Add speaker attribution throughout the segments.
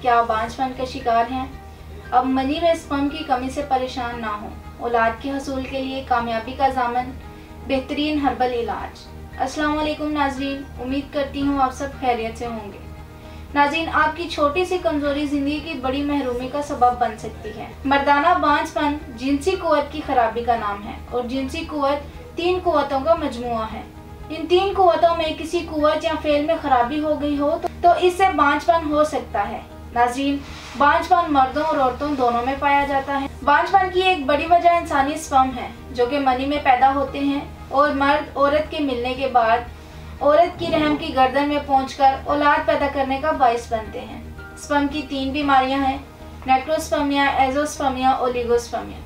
Speaker 1: क्या आप बांझपन का शिकार हैं? अब मनी में स्पर्म की कमी से परेशान ना हो। औलाद के हसूल के लिए कामयाबी का ज़ामन, बेहतरीन हर्बल इलाज। अस्सलाम वालेकुम नाज़रीन, उम्मीद करती हूँ आप सब खैरियत से होंगे। नाज़रीन, आपकी छोटी सी कमज़ोरी ज़िंदगी की बड़ी महरूमी का सबब बन सकती है। मर्दाना बांझपन जिनसी कुव्वत की खराबी का नाम है और जिनसी कुव्वत 3 कुव्वतों का मजमुआ है। इन 3 कुव्वतों में किसी कुव्वत या फेल में खराबी हो गई हो तो इससे बांझपन हो सकता है। नाज़रीन, बांझपन मर्दों और औरतों दोनों में पाया जाता है। बांझपन की एक बड़ी वजह इंसानी स्पर्म है जो कि मनी में पैदा होते हैं और मर्द औरत के मिलने के बाद औरत की रहम की गर्दन में पहुंचकर औलाद पैदा करने का बाइस बनते हैं। स्पर्म की 3 बीमारियां हैं: नेक्रोस्पर्मिया, एजोस्पर्मिया, ओलिगोस्पर्मिया।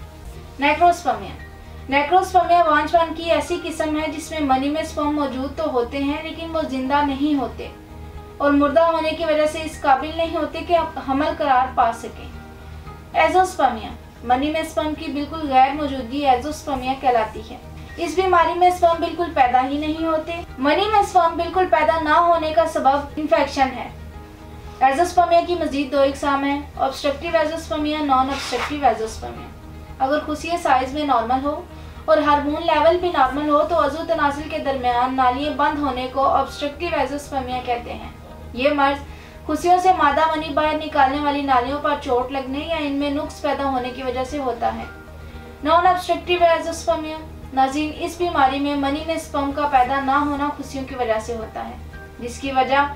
Speaker 1: नेक्रोस्पर्मिया बांझपन की ऐसी किस्म है जिसमें मनी में स्पर्म मौजूद तो होते हैं लेकिन वो जिंदा नहीं होते और मुर्दा होने की वजह से इस काबिल नहीं होते कि आप हमल करार पा सकें। एजोस्पर्मिया मनी में स्पर्म की बिल्कुल गैर मौजूदगी एजोस्पर्मिया कहलाती है। इस बीमारी में स्पर्म बिल्कुल पैदा ही नहीं होते। मनी में स्पर्म बिल्कुल पैदा ना होने का सबब इन्फेक्शन है। एजोस्पर्मिया की मजीद 2 इकसाम है: obstructive azoospermia, non obstructive azoospermia. अगर खुशियाँ साइज में नॉर्मल हो और हार्मोन लेवल भी नॉर्मल हो तो अज़ू तनासिल के दरमियान नालियाँ बंद होने को ऑब्स्ट्रक्टिव एजोस्पर्मिया कहते हैं। ये मर्ज खुशियों से मादा मनी बाहर निकालने वाली नालियों पर चोट लगने या इनमें नुक्स पैदा होने की वजह से होता है। नॉन ऑब्स्ट्रक्टिव एजोस्पर्मिया नाज़रीन, इस बीमारी में मनी में स्पर्म का पैदा ना होना खुशियों की वजह से होता है, जिसकी वजह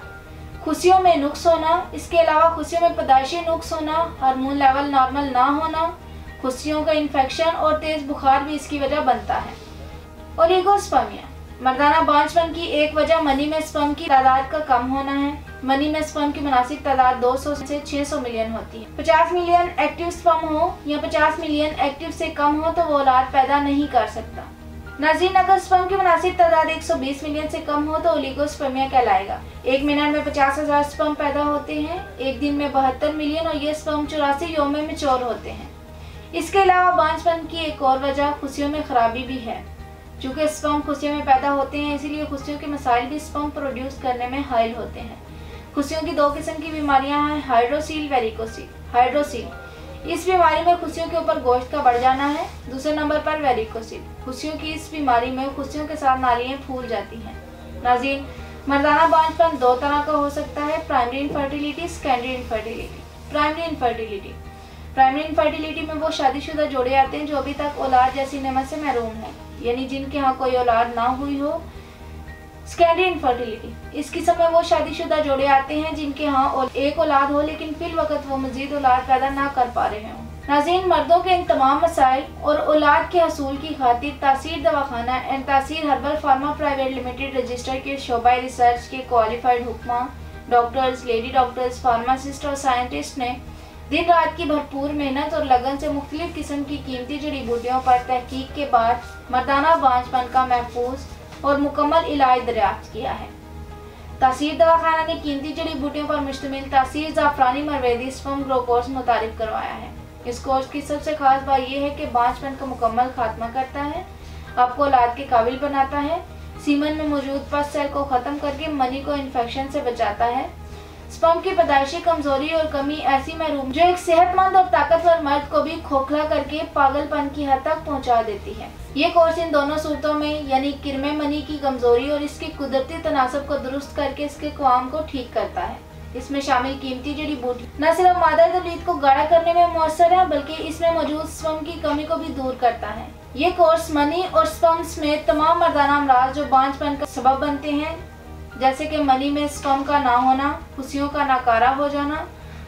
Speaker 1: खुशियों में नुक्स होना, इसके अलावा खुशियों में पैदाइशी नुक्स होना, हार्मोन लेवल नॉर्मल ना होना, खुशियों का इन्फेक्शन और तेज बुखार भी इसकी वजह बनता है। ओलिगोस्पर्मिया मर्दाना बांझपन की एक वजह मनी में स्पर्म की तादाद का कम होना है। मनी में स्पर्म की मुनासिब तादाद 200 से 600 मिलियन होती है। 50 मिलियन एक्टिव स्पर्म हो या 50 मिलियन एक्टिव से कम हो तो वो औलाद पैदा नहीं कर सकता। नाज़रीन, अगर स्पर्म की मुनासिब तादाद 120 मिलियन से कम हो तो ओलिगोस्पर्मिया कहलाएगा। 1 मिनट में 50,000 स्पर्म पैदा होते हैं। एक दिन में 72 मिलियन और ये स्पर्म 84 यौम में मैच्योर होते हैं। इसके अलावा बांझपन की एक और वजह खुशियों में खराबी भी है। चूँकि स्पर्म खुशियों में पैदा होते हैं इसलिए खुशियों के मसाइल भी स्पर्म प्रोड्यूस करने में हाइल होते हैं। खुशियों की 2 किस्म की बीमारियां हैं: हाइड्रोसील, वेरिकोसील। हाइड्रोसील इस बीमारी में खुशियों के ऊपर गोश्त का बढ़ जाना है। दूसरे नंबर पर वेरिकोसील, खुशियों की इस बीमारी में खुशियों के साथ नालियां फूल जाती हैं। नाज़रीन, मर्दाना बांझपन 2 तरह का हो सकता है: primary infertility, secondary infertility. Primary infertility में वो शादीशुदा जोड़े आते हैं जो अभी तक औलाद जैसी नेमत से महरूम हैं, यानी जिनके यहाँ कोई औलाद ना हुई हो। सेकेंडरी इनफर्टिलिटी इस किस्म में वो शादीशुदा जोड़े आते हैं जिनके यहाँ एक औलाद हो लेकिन फिल वक्त वो मजीद औलाद पैदा ना कर पा रहे हों। नाज़रीन, मर्दों के इन तमाम मसाइल और औलाद के हसूल की खातिर तासीर दवाखाना एंड तासीर herbal pharma private limited register के शोबा रिसर्च के क्वालिफाइड हुक्मा, डॉक्टर्स, लेडी डॉक्टर्स, फार्मासिस्ट और साइंटिस्ट ने दिन रात की भरपूर मेहनत और लगन से मुख्तलिफ किस्म की कीमती जड़ी बूटियों पर तहकीक के बाद मर्दाना बांझपन का महफूज और मुकम्मल इलाज दरियाफ्त किया है। तासीर दवाखाना ने कीमती जड़ी बूटियों पर मुश्तमिल तासीर ज़ाफ़रानी मरवेदी स्पर्म ग्रो कोर्स मुतारिफ करवाया है। इस कोर्स की सबसे खास बात यह है कि बांझपन का मुकम्मल खात्मा करता है, आपको औलाद के काबिल बनाता है, सीमन में मौजूद पस सेल को ख़त्म करके मनी को इन्फेक्शन से बचाता है, स्पर्म की पैदाइशी कमजोरी और कमी ऐसी महरूम जो एक सेहतमंद और ताकतवर मर्द को भी खोखला करके पागलपन की हद तक पहुंचा देती है। ये कोर्स इन दोनों सूरतों में यानी किरमे मनी की कमजोरी और इसके कुदरती तनासब को दुरुस्त करके इसके क़वाम को ठीक करता है। इसमें शामिल कीमती जड़ी बूटी न सिर्फ मादा तौलीद को गाढ़ा करने में मुअस्सर है बल्कि इसमें मौजूद स्पर्म की कमी को भी दूर करता है। ये कोर्स मनी और स्पर्म समेत तमाम मर्दाना अमराज जो बांझपन का सबब बनते हैं, जैसे कि मनी में स्पर्म का ना होना, खुशियों का नाकारा हो जाना,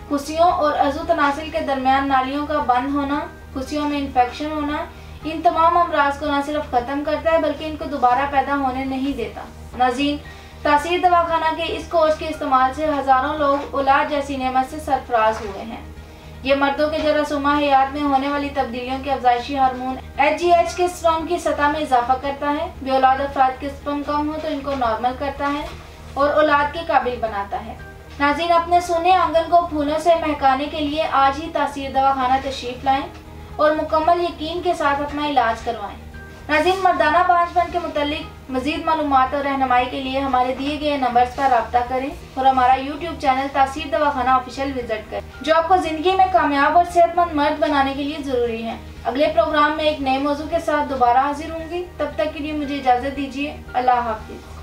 Speaker 1: खुशियों और अज़ू तनासिल के दरमियान नालियों का बंद होना, खुशियों में इन्फेक्शन होना, इन तमाम अमराज को न सिर्फ ख़त्म करता है बल्कि इनको दोबारा पैदा होने नहीं देता। नाज़रीन, तासीर दवाखाना के इस कोर्स के इस्तेमाल से हज़ारों लोग औलाद जैसी नेमत से सरफराज हुए हैं। ये मर्दों के जरासूमा हयात में होने वाली तब्दीलियों के अफजाइशी हार्मोन HGH के स्पर्म की सतह में इजाफा करता है। बेऔलाद अफराद के स्पर्म कम हो तो इनको नॉर्मल करता है और औलाद के काबिल बनाता है। नाज़रीन, अपने सोने आंगन को फूलों से महकाने के लिए आज ही तासीर दवाखाना तशरीफ़ लाएं और मुकम्मल यकीन के साथ अपना इलाज करवाएं। नाज़रीन, मर्दाना पांचपन के मुतालिक मज़ीद मालूमात और रहनुमाई के लिए हमारे दिए गए नंबर्स पर रब्ता करें और हमारा यूट्यूब चैनल तासीर दवाखाना ऑफिशियल विजिट करें, जो आपको ज़िंदगी में कामयाब और सेहतमंद मर्द बनाने के लिए ज़रूरी है। अगले प्रोग्राम में एक नए मौजू के साथ दोबारा हाजिर होंगी। तब तक के लिए मुझे इजाज़त दीजिए। अल्लाह हाफिज़।